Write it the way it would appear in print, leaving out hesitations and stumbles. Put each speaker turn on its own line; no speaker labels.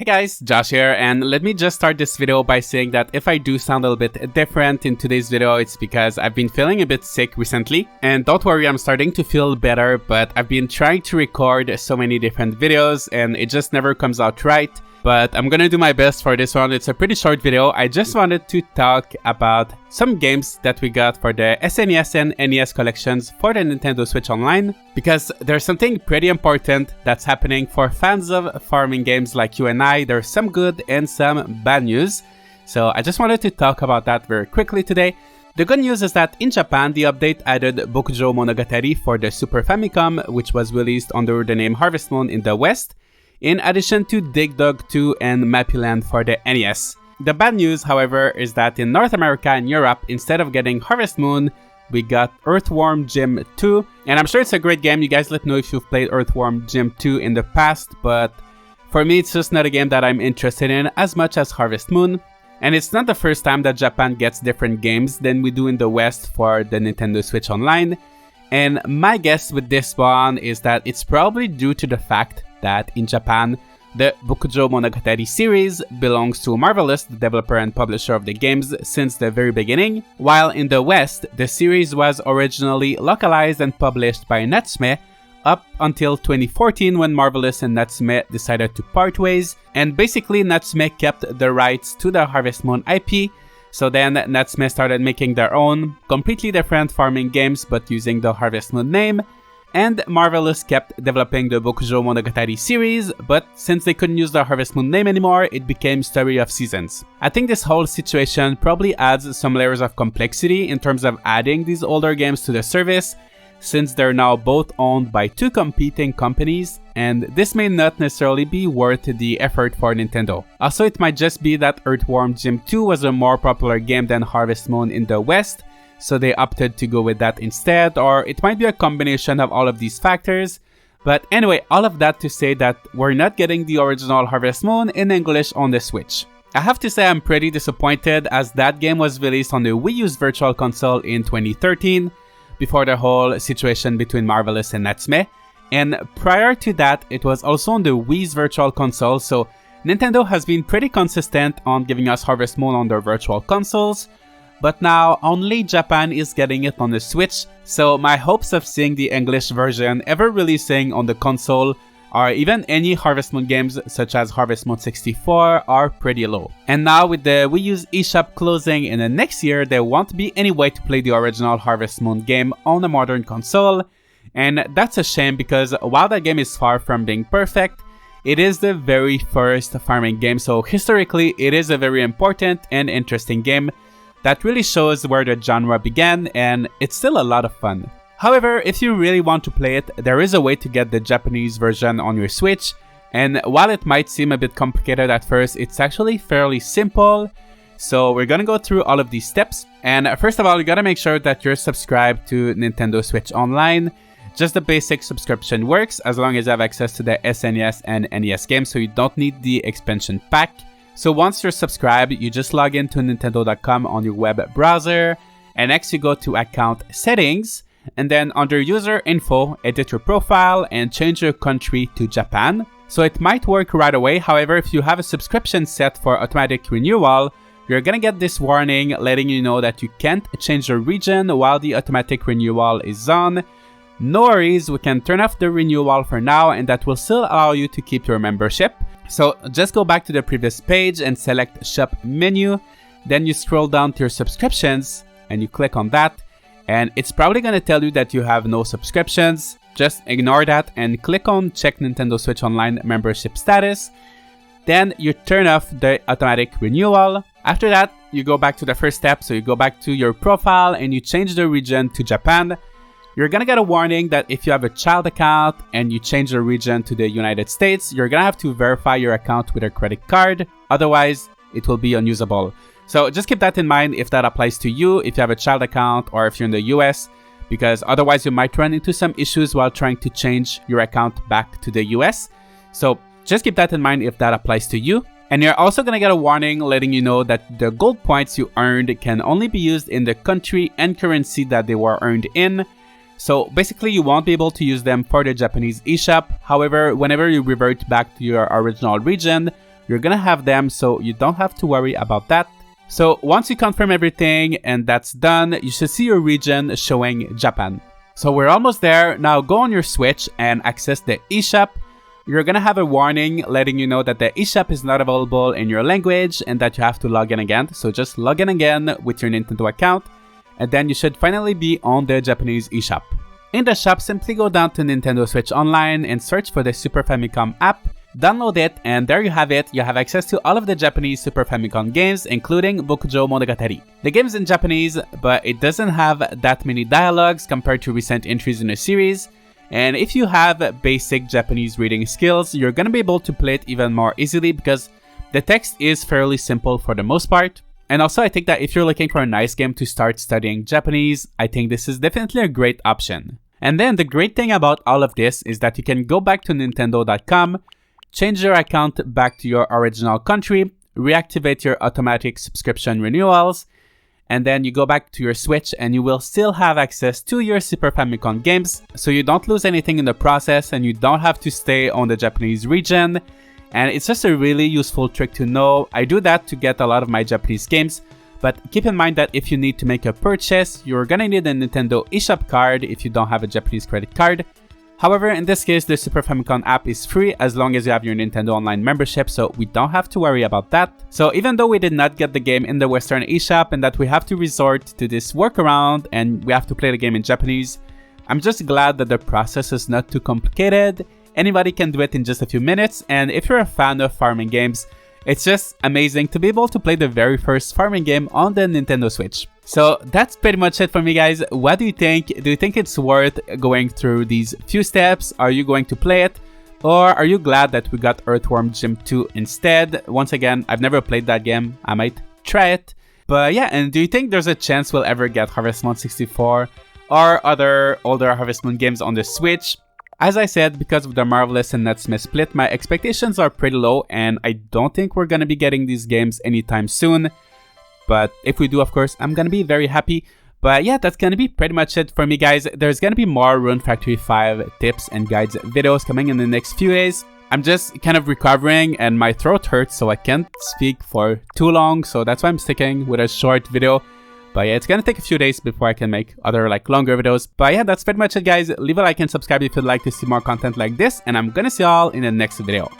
Hey guys, Josh here, and let me just start this video by saying that if I do sound a little bit different in today's video, it's because I've been feeling a bit sick recently. And don't worry, I'm starting to feel better, but I've been trying to record so many different videos and it just never comes out right. But I'm gonna do my best for this one. It's a pretty short video. I just wanted to talk about some games that we got for the SNES and NES collections for the Nintendo Switch Online, because there's something pretty important that's happening for fans of farming games like you and I. There's some good and some bad news. So I just wanted to talk about that very quickly today. The good news is that in Japan, the update added Bokujo Monogatari for the Super Famicom, which was released under the name Harvest Moon in the West, in addition to Dig Dug 2 and Mappy Land for the NES. The bad news, however, is that in North America and Europe, instead of getting Harvest Moon, we got Earthworm Jim 2. And I'm sure it's a great game. You guys let me know if you've played Earthworm Jim 2 in the past, but for me, it's just not a game that I'm interested in as much as Harvest Moon. And it's not the first time that Japan gets different games than we do in the West for the Nintendo Switch Online. And my guess with this one is that it's probably due to the fact that in Japan, the Bokujo Monogatari series belongs to Marvelous, the developer and publisher of the games, since the very beginning, while in the West, the series was originally localized and published by Natsume up until 2014 when Marvelous and Natsume decided to part ways, and basically Natsume kept the rights to the Harvest Moon IP. So then Natsume started making their own, completely different farming games but using the Harvest Moon name, and Marvelous kept developing the Bokujo Monogatari series, but since they couldn't use the Harvest Moon name anymore, it became Story of Seasons. I think this whole situation probably adds some layers of complexity in terms of adding these older games to the service, since they're now both owned by two competing companies, and this may not necessarily be worth the effort for Nintendo. Also, it might just be that Earthworm Jim 2 was a more popular game than Harvest Moon in the West, so they opted to go with that instead, or it might be a combination of all of these factors. But anyway, all of that to say that we're not getting the original Harvest Moon in English on the Switch. I have to say I'm pretty disappointed, as that game was released on the Wii U's Virtual Console in 2013, before the whole situation between Marvelous and Natsume, and prior to that it was also on the Wii's Virtual Console, so Nintendo has been pretty consistent on giving us Harvest Moon on their Virtual Consoles. But now only Japan is getting it on the Switch, so my hopes of seeing the English version ever releasing on the console, or even any Harvest Moon games such as Harvest Moon 64, are pretty low. And now with the Wii U's eShop closing in the next year, there won't be any way to play the original Harvest Moon game on a modern console, and that's a shame because while that game is far from being perfect, it is the very first farming game, so historically it is a very important and interesting game that really shows where the genre began, and it's still a lot of fun. However, if you really want to play it, there is a way to get the Japanese version on your Switch, and while it might seem a bit complicated at first, it's actually fairly simple. So we're gonna go through all of these steps, and first of all, you gotta make sure that you're subscribed to Nintendo Switch Online. Just the basic subscription works as long as you have access to the SNES and NES games, so you don't need the expansion pack. So once you're subscribed, you just log into Nintendo.com on your web browser, and next you go to Account Settings, and then under User Info, edit your profile and change your country to Japan. So it might work right away, however, if you have a subscription set for automatic renewal, you're gonna get this warning letting you know that you can't change your region while the automatic renewal is on. No worries, we can turn off the renewal for now, and that will still allow you to keep your membership. So just go back to the previous page and select Shop menu, then you scroll down to your subscriptions and you click on that, and it's probably going to tell you that you have no subscriptions. Just ignore that and click on Check Nintendo Switch Online membership status. Then you turn off the automatic renewal. After that, you go back to the first step, so you go back to your profile and you change the region to Japan. You're gonna get a warning that if you have a child account and you change the region to the United States, you're gonna have to verify your account with a credit card, otherwise it will be unusable. So just keep that in mind if that applies to you, if you have a child account or if you're in the US, because otherwise you might run into some issues while trying to change your account back to the US. So just keep that in mind if that applies to you. And you're also gonna get a warning letting you know that the gold points you earned can only be used in the country and currency that they were earned in. So basically you won't be able to use them for the Japanese eShop. However, whenever you revert back to your original region, you're gonna have them, so you don't have to worry about that. So once you confirm everything and that's done, you should see your region showing Japan. So we're almost there. Now go on your Switch and access the eShop. You're gonna have a warning letting you know that the eShop is not available in your language and that you have to log in again. So just log in again with your Nintendo account, and then you should finally be on the Japanese eShop. In the shop, simply go down to Nintendo Switch Online and search for the Super Famicom app. Download it, and there you have it. You have access to all of the Japanese Super Famicom games, including Bokujo Monogatari. The game is in Japanese, but it doesn't have that many dialogues compared to recent entries in the series. And if you have basic Japanese reading skills, you're gonna be able to play it even more easily because the text is fairly simple for the most part. And also, I think that if you're looking for a nice game to start studying Japanese, I think this is definitely a great option. And then the great thing about all of this is that you can go back to Nintendo.com, change your account back to your original country, reactivate your automatic subscription renewals, and then you go back to your Switch and you will still have access to your Super Famicom games, so you don't lose anything in the process and you don't have to stay on the Japanese region. And it's just a really useful trick to know. I do that to get a lot of my Japanese games, but keep in mind that if you need to make a purchase, you're gonna need a Nintendo eShop card if you don't have a Japanese credit card. However, in this case, the Super Famicom app is free as long as you have your Nintendo Online membership, so we don't have to worry about that. So even though we did not get the game in the Western eShop and that we have to resort to this workaround and we have to play the game in Japanese, I'm just glad that the process is not too complicated. Anybody can do it in just a few minutes, and if you're a fan of farming games, it's just amazing to be able to play the very first farming game on the Nintendo Switch. So that's pretty much it for me, guys. What do you think? Do you think it's worth going through these few steps? Are you going to play it? Or are you glad that we got Earthworm Jim 2 instead? Once again, I've never played that game. I might try it. But yeah, and do you think there's a chance we'll ever get Harvest Moon 64 or other older Harvest Moon games on the Switch? As I said, because of the Marvelous and Natsume split, my expectations are pretty low and I don't think we're gonna be getting these games anytime soon. But if we do, of course, I'm gonna be very happy. But yeah, that's gonna be pretty much it for me, guys. There's gonna be more Rune Factory 5 tips and guides videos coming in the next few days. I'm just kind of recovering and my throat hurts, so I can't speak for too long. So that's why I'm sticking with a short video. But yeah, it's gonna take a few days before I can make other longer videos. But yeah, that's pretty much it, guys. Leave a like and subscribe if you'd like to see more content like this. And I'm gonna see y'all in the next video.